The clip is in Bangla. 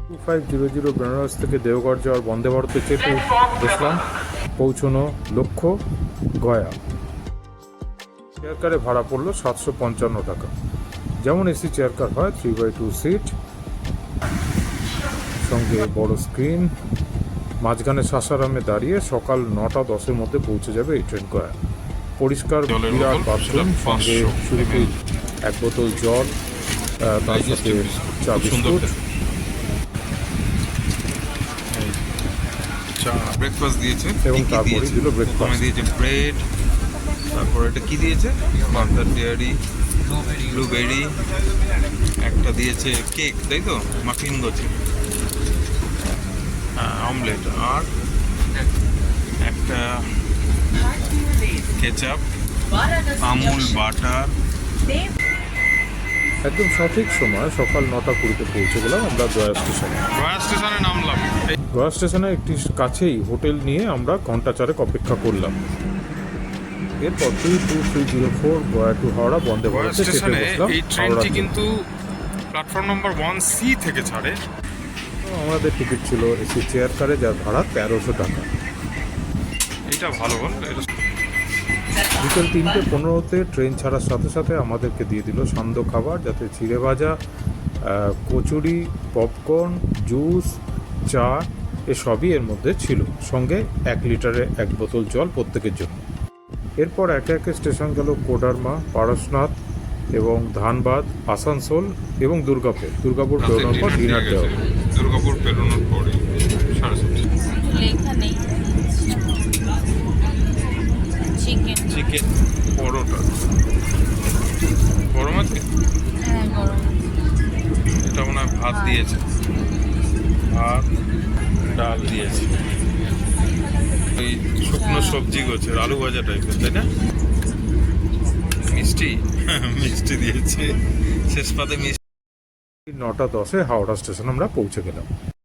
2500 বেনারস থেকে দেওঘর যাওয়ার বন্দে ভারতে চেপে বসলাম। পৌঁছানো লক্ষ্য গয়া। চেয়ার কারে ভাড়া পড়লো 755 টাকা। যেমন এসি চেয়ার কার হয়, 3/2 সিট, সঙ্গে বড় স্ক্রিন। মাঝখানে সাসারামে দাঁড়িয়ে সকাল 9:10-এর মধ্যে পৌঁছে যাবে এই ট্রেন গয়া। পরিষ্কার বিরাট বাথরুম, সঙ্গে শুরুতে 1 বোতল জল, তার সাথে চা বিস্কুট। ব্রেকফাস্ট দিয়েছে এবং তারপরে দিল ব্রেকফাস্ট। দিয়েছে ব্রেড, তারপর এটা কি দিয়েছে, মাদার ডেয়ারি, ব্লুবেরি, একটা দিয়েছে কেক, তাই তো, মাফিন গেছে, অমলেট, আর একটা কেচাপ, আমুল বাটার। একদম সঠিক সময় সকাল 9:20-তে পৌঁছে গেলাম আমরা গয়া স্টেশনে। গয়া স্টেশনে নামলাম। গয়া স্টেশনে একটি কাছেই হোটেল নিয়ে আমরা ঘন্টা 4 অপেক্ষা করলাম। এরপর 2304 গয়া টু হাওড়া বন্দে গয়া ভারতে চেপে স্টেশনে বসলাম। এই ট্রেনটি কিন্তু প্ল্যাটফর্ম নম্বর 1C থেকে ছাড়ে। আমাদের টিকিট ছিল এসি চেয়ার কারে, যার ভাড়া 1300 টাকা। এটা ভালো বল, এটা বিকেল 3:15-তে ট্রেন ছাড়ার সাথে সাথে আমাদেরকে দিয়ে দিল সান্ধ্য খাবার, যাতে চিড়ে ভাজা, কচুরি, পপকর্ন, জুস, চা এসবই এর মধ্যে ছিল, সঙ্গে 1 লিটারে 1 বোতল জল প্রত্যেকের জন্য। এরপর একে একে স্টেশন গেল কোডারমা, পারশনাথ এবং ধানবাদ, আসানসোল এবং দুর্গাপুর। দুর্গাপুর বেরোনোর পর ডিনার দেওয়া। দুর্গাপুর বেরোনোর পরে 7:30। লেখা নেই। চিকেন। চিকেন পরোটা গরম আছে, হ্যাঁ গরম। এটা মনে হয় ভাত দিয়েছে, ভাত ডাল দিয়েছে, ওই শুকনো সবজি গোছের আলু ভাজা টাইপের, তাই না? মিষ্টি মিষ্টি দিয়েছে, শেষ পাতে মিষ্টি। 9:10-এ হাওড়া স্টেশন আমরা পৌঁছে গেলাম।